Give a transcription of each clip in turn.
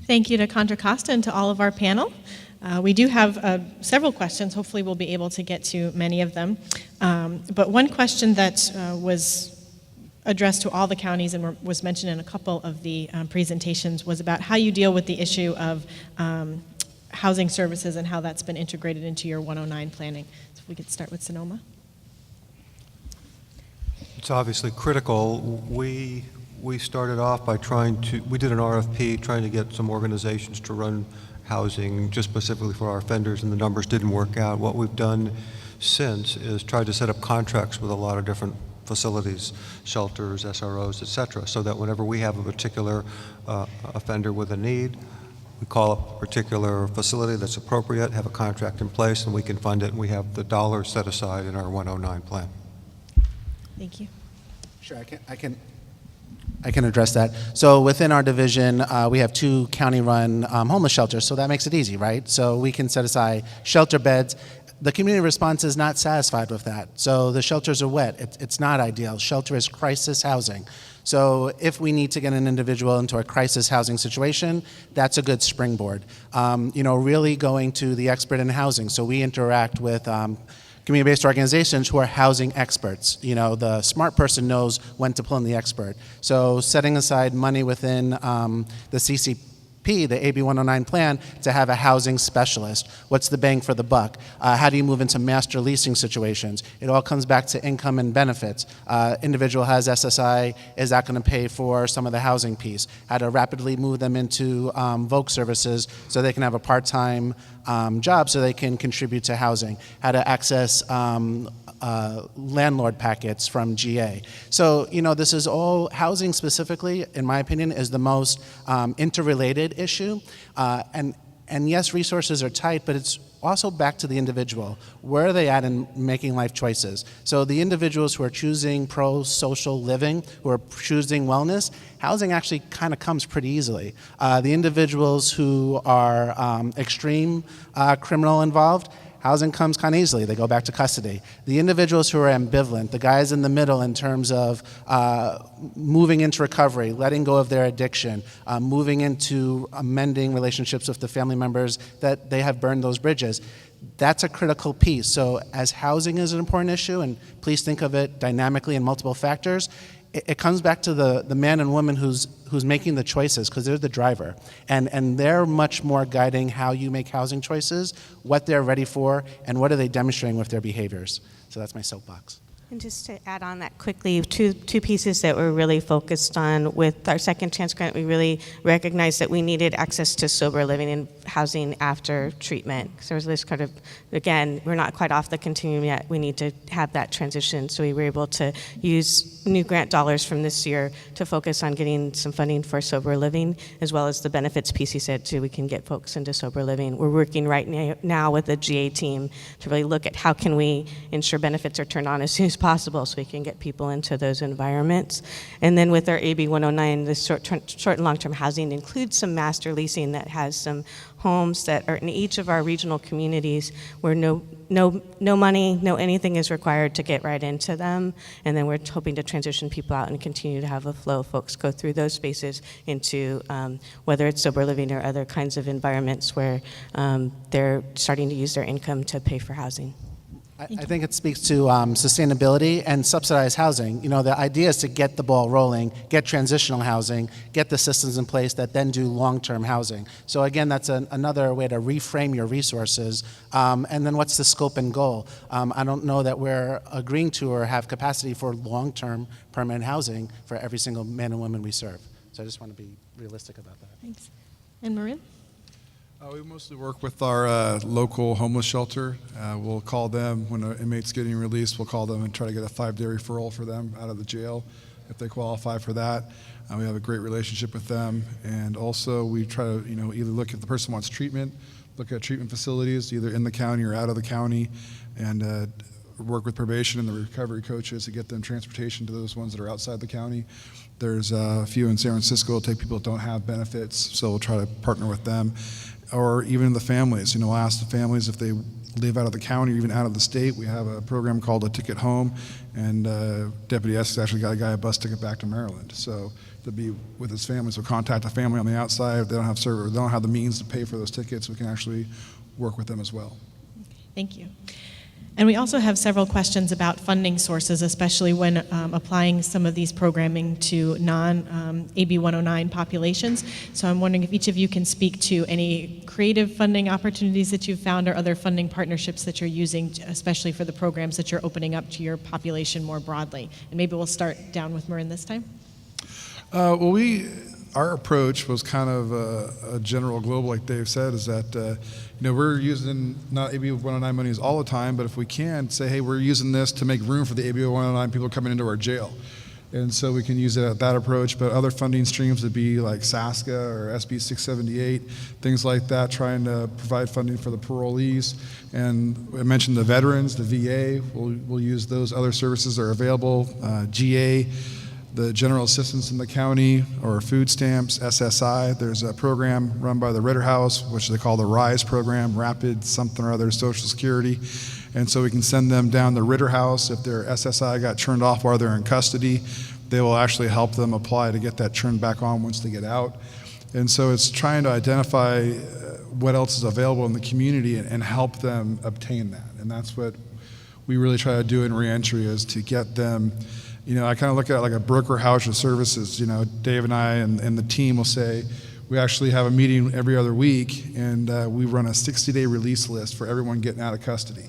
Thank you to Contra Costa and to all of our panel. We do have several questions. Hopefully we'll be able to get to many of them. But one question that was addressed to all the counties and was mentioned in a couple of the presentations was about how you deal with the issue of housing services and how that's been integrated into your 109 planning. So if we could start with Sonoma. It's obviously critical. We started off by we did an RFP trying to get some organizations to run housing just specifically for our offenders, and the numbers didn't work out. What we've done since is tried to set up contracts with a lot of different facilities, shelters, SROs, et cetera, so that whenever we have a particular offender with a need, we call up a particular facility that's appropriate, have a contract in place, and we can fund it, and we have the dollars set aside in our 109 plan. Thank you. Sure, I can address that. So within our division, we have 2 county-run homeless shelters, so that makes it easy, right? So we can set aside shelter beds. The community response is not satisfied with that. So the shelters are wet. It's not ideal. Shelter is crisis housing. So if we need to get an individual into a crisis housing situation, that's a good springboard. Really going to the expert in housing. So we interact with community-based organizations who are housing experts. The smart person knows when to pull in the expert. So setting aside money within the CCP, the AB 109 plan, to have a housing specialist. What's the bang for the buck? How do you move into master leasing situations? It all comes back to income and benefits. Individual has SSI, is that going to pay for some of the housing piece? How to rapidly move them into VOC services so they can have a part-time job so they can contribute to housing. How to access landlord packets from GA. So, this is all, housing specifically, in my opinion, is the most interrelated issue. And yes, resources are tight, but it's also back to the individual. Where are they at in making life choices? So the individuals who are choosing pro-social living, who are choosing wellness, housing actually kind of comes pretty easily. The individuals who are extreme criminal involved, housing comes kind of easily. They go back to custody. The individuals who are ambivalent, the guys in the middle in terms of moving into recovery, letting go of their addiction, moving into amending relationships with the family members that they have burned those bridges, that's a critical piece. So as housing is an important issue, and please think of it dynamically in multiple factors, it comes back to the man and woman who's making the choices, because they're the driver. And they're much more guiding how you make housing choices, what they're ready for, and what are they demonstrating with their behaviors. So that's my soapbox. And just to add on that quickly, two pieces that we're really focused on with our second chance grant, we really recognized that we needed access to sober living and housing after treatment. So there was this kind of, again, we're not quite off the continuum yet. We need to have that transition. So we were able to use new grant dollars from this year to focus on getting some funding for sober living, as well as the benefits piece he said too, we can get folks into sober living. We're working right now with the GA team to really look at how can we ensure benefits are turned on as soon as possible so we can get people into those environments. And then with our AB 109, the short and long-term housing includes some master leasing that has some homes that are in each of our regional communities where no money, no anything is required to get right into them. And then we're hoping to transition people out and continue to have a flow of folks go through those spaces into whether it's sober living or other kinds of environments where they're starting to use their income to pay for housing. I think it speaks to sustainability and subsidized housing. The idea is to get the ball rolling, get transitional housing, get the systems in place that then do long-term housing. So again, that's another way to reframe your resources. And then what's the scope and goal? I don't know that we're agreeing to or have capacity for long-term permanent housing for every single man and woman we serve. So I just want to be realistic about that. Thanks. And Marin? We mostly work with our local homeless shelter. We'll call them when an inmate's getting released. We'll call them and try to get a 5-day referral for them out of the jail if they qualify for that. We have a great relationship with them, and also we try to either look if the person wants treatment, look at treatment facilities either in the county or out of the county, and work with probation and the recovery coaches to get them transportation to those ones that are outside the county. There's a few in San Francisco take people that don't have benefits, so we'll try to partner with them. Or even the families, we'll ask the families if they live out of the county or even out of the state, we have a program called A Ticket Home, and Deputy S actually got a guy a bus ticket back to Maryland. So to be with his family, so contact a family on the outside. If they don't have server, they don't have the means to pay for those tickets, we can actually work with them as well. Thank you. And we also have several questions about funding sources, especially when applying some of these programming to non-AB 109 populations. So I'm wondering if each of you can speak to any creative funding opportunities that you've found or other funding partnerships that you're using, especially for the programs that you're opening up to your population more broadly. And maybe we'll start down with Marin this time. Well, our approach was kind of a general global, like Dave said, is that we're using not AB 109 monies all the time, but if we can say, hey, we're using this to make room for the AB 109 people coming into our jail. And so we can use it at that approach, but other funding streams would be like SASCA or SB 678, things like that, trying to provide funding for the parolees. And I mentioned the veterans, the VA, we'll use those other services that are available, GA, the general assistance in the county, or food stamps, SSI. There's a program run by the Ritter House, which they call the RISE program, Rapid something or other Social Security. And so we can send them down the Ritter House. If their SSI got turned off while they're in custody, they will actually help them apply to get that turned back on once they get out. And so it's trying to identify what else is available in the community and help them obtain that. And that's what we really try to do in reentry, is to get them. I kind of look at it like a broker house of services. Dave and I and the team will say, we actually have a meeting every other week, and we run a 60-day release list for everyone getting out of custody.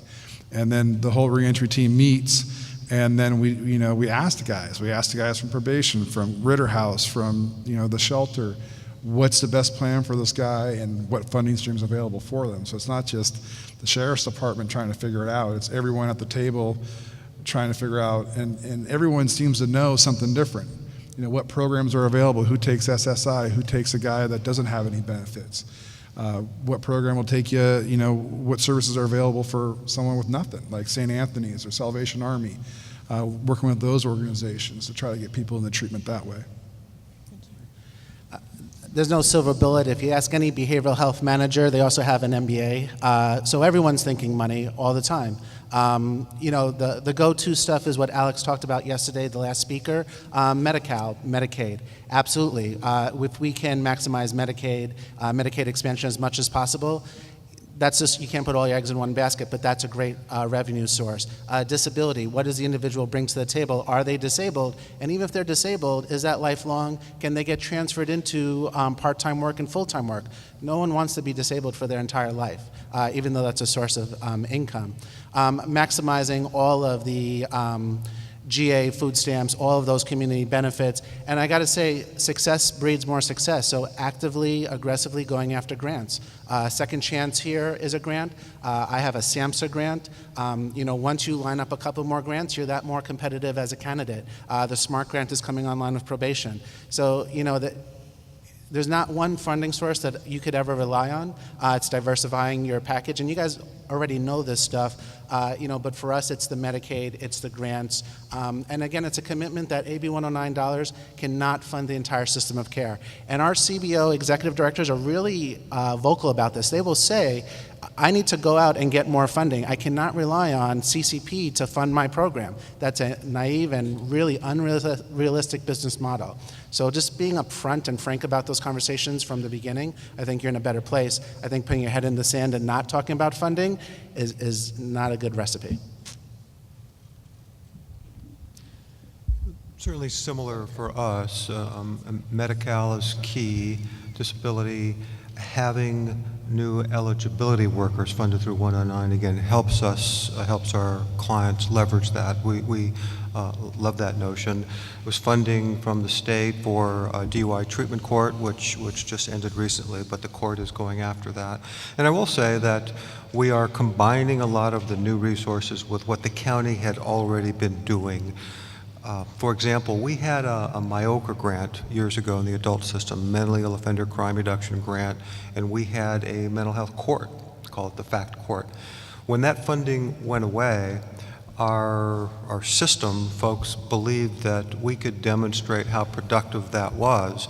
And then the whole reentry team meets, and then we ask the guys. We ask the guys from probation, from Ritter House, from the shelter, what's the best plan for this guy and what funding streams available for them. So it's not just the sheriff's department trying to figure it out. It's everyone at the table trying to figure out, and everyone seems to know something different. What programs are available, who takes SSI, who takes a guy that doesn't have any benefits, what program will take you, what services are available for someone with nothing, like St. Anthony's or Salvation Army, working with those organizations to try to get people in the treatment that way. There's no silver bullet. If you ask any behavioral health manager, they also have an MBA. So everyone's thinking money all the time. The go-to stuff is what Alex talked about yesterday, the last speaker, Medi-Cal, Medicaid. Absolutely. If we can maximize Medicaid expansion as much as possible, that's just, you can't put all your eggs in one basket, but that's a great revenue source. Disability, what does the individual bring to the table? Are they disabled? And even if they're disabled, is that lifelong? Can they get transferred into part-time work and full-time work? No one wants to be disabled for their entire life, even though that's a source of income. Maximizing all of the GA, food stamps, all of those community benefits. And I got to say, success breeds more success. So actively, aggressively going after grants. Second Chance here is a grant. I have a SAMHSA grant. Once you line up a couple more grants, you're that more competitive as a candidate. The SMART grant is coming online with probation. So, there's not one funding source that you could ever rely on. It's diversifying your package, and you guys already know this stuff, but for us, it's the Medicaid, it's the grants, and again, it's a commitment that AB 109 dollars cannot fund the entire system of care. And our CBO executive directors are really vocal about this. They will say, I need to go out and get more funding. I cannot rely on CCP to fund my program. That's a naive and really unrealistic business model. So just being upfront and frank about those conversations from the beginning, I think you're in a better place. I think putting your head in the sand and not talking about funding is not a good recipe. Certainly similar for us. Medi-Cal is key. Disability, having new eligibility workers funded through 109 again helps us, helps our clients leverage that. We love that notion. It was funding from the state for DUI treatment court, which just ended recently, but the court is going after that. And I will say that we are combining a lot of the new resources with what the county had already been doing. For example, we had a MIOCA grant years ago in the adult system, Mentally Ill Offender Crime Reduction Grant, and we had a mental health court, call it the FACT court. When that funding went away, our system folks believed that we could demonstrate how productive that was,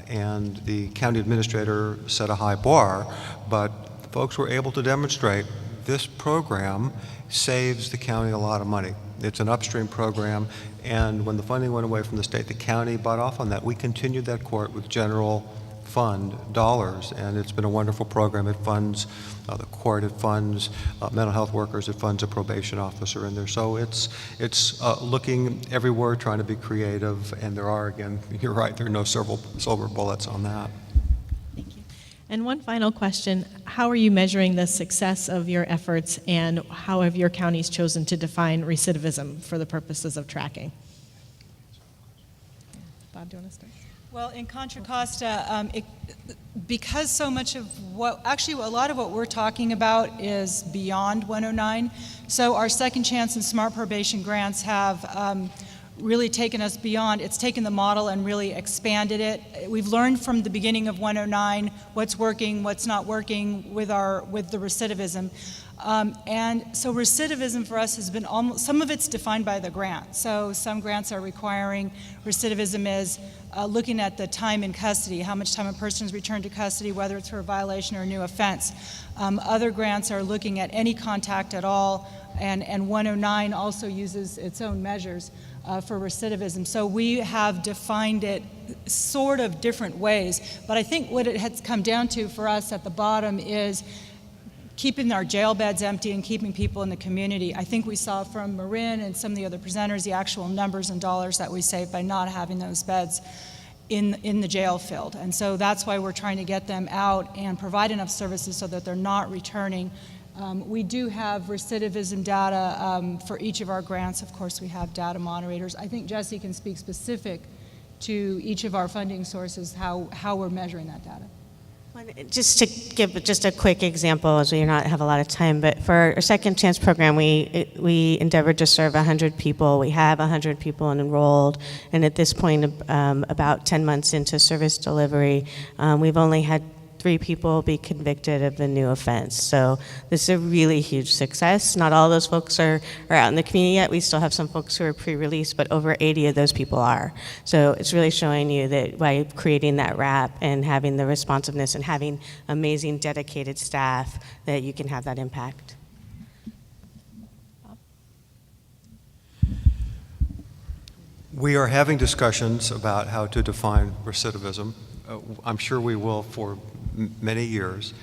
and the county administrator set a high bar, but folks were able to demonstrate this program saves the county a lot of money. It's an upstream program, and when the funding went away from the state, the county bought off on that. We continued that court with general fund dollars, and it's been a wonderful program. It funds the court, it funds mental health workers, it funds a probation officer in there. So it's looking everywhere, trying to be creative, and there are, again, you're right, there are no silver bullets on that. Thank you. And one final question, how are you measuring the success of your efforts, and how have your counties chosen to define recidivism for the purposes of tracking? Bob, do you want to start? Well, in Contra Costa, because so much of actually a lot of what we're talking about is beyond 109, so our Second Chance and Smart Probation grants have really taken us beyond. It's taken the model and really expanded it. We've learned from the beginning of 109 what's working, what's not working with the recidivism. And so recidivism for us has been some of it's defined by the grant. So some grants are requiring recidivism is looking at the time in custody, how much time a person is returned to custody, whether it's for a violation or a new offense. Other grants are looking at any contact at all, and 109 also uses its own measures for recidivism. So we have defined it sort of different ways, but I think what it has come down to for us at the bottom is keeping our jail beds empty and keeping people in the community. I think we saw from Marin and some of the other presenters the actual numbers and dollars that we saved by not having those beds in the jail filled. And so that's why we're trying to get them out and provide enough services so that they're not returning. We do have recidivism data for each of our grants. Of course, we have data moderators. I think Jesse can speak specific to each of our funding sources, how we're measuring that data. Just to give just a quick example, as we do not have a lot of time, but for our Second Chance program, we endeavored to serve 100 people. We have 100 people enrolled, and at this point, about 10 months into service delivery, we've only had 3 people be convicted of the new offense. So this is a really huge success. Not all those folks are out in the community yet. We still have some folks who are pre-release, but over 80 of those people are. So it's really showing you that by creating that wrap and having the responsiveness and having amazing dedicated staff, that you can have that impact. We are having discussions about how to define recidivism. I'm sure we will for many years.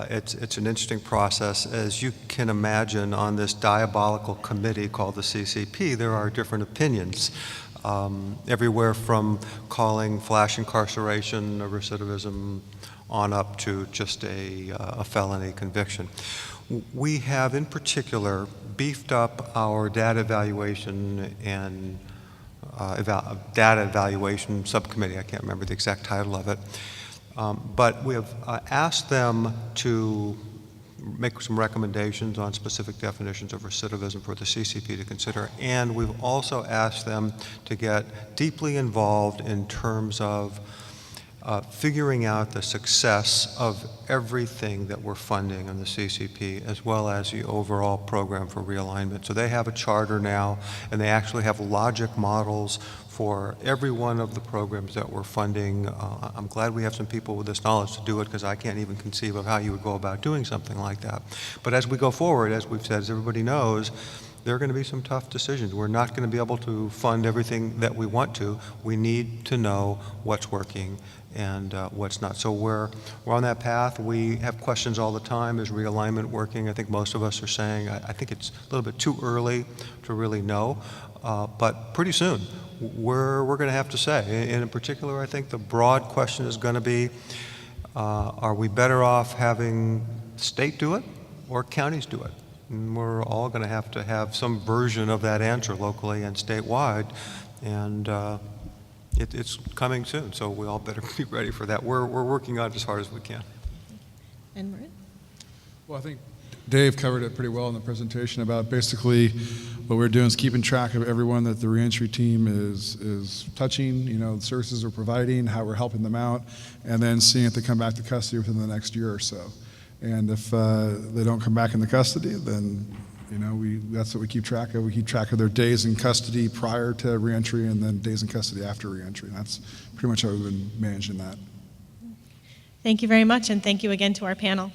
It's an interesting process. As you can imagine, on this diabolical committee called the CCP, there are different opinions, everywhere from calling flash incarceration a recidivism on up to just a felony conviction. We have, in particular, beefed up our data evaluation and data evaluation subcommittee. I can't remember the exact title of it. But we have asked them to make some recommendations on specific definitions of recidivism for the CCP to consider, and we've also asked them to get deeply involved in terms of figuring out the success of everything that we're funding in the CCP, as well as the overall program for realignment. So they have a charter now, and they actually have logic models for every one of the programs that we're funding. I'm glad we have some people with this knowledge to do it, because I can't even conceive of how you would go about doing something like that. But as we go forward, as we've said, as everybody knows, there are going to be some tough decisions. We're not going to be able to fund everything that we want to. We need to know what's working and what's not. So we're on that path. We have questions all the time. Is realignment working? I think most of us are saying, I think it's a little bit too early to really know, but pretty soon we're going to have to say. And in particular, I think the broad question is going to be, are we better off having state do it or counties do it? And we're all going to have some version of that answer locally and statewide, and it's coming soon, so we all better be ready for that. We're working on it as hard as we can. And Marin? Well, I think Dave covered it pretty well in the presentation about basically what we're doing is keeping track of everyone that the reentry team is touching, the services we're providing, how we're helping them out, and then seeing if they come back to custody within the next year or so. And if they don't come back into custody, then that's what we keep track of. We keep track of their days in custody prior to reentry and then days in custody after reentry. And that's pretty much how we've been managing that. Thank you very much, and thank you again to our panel.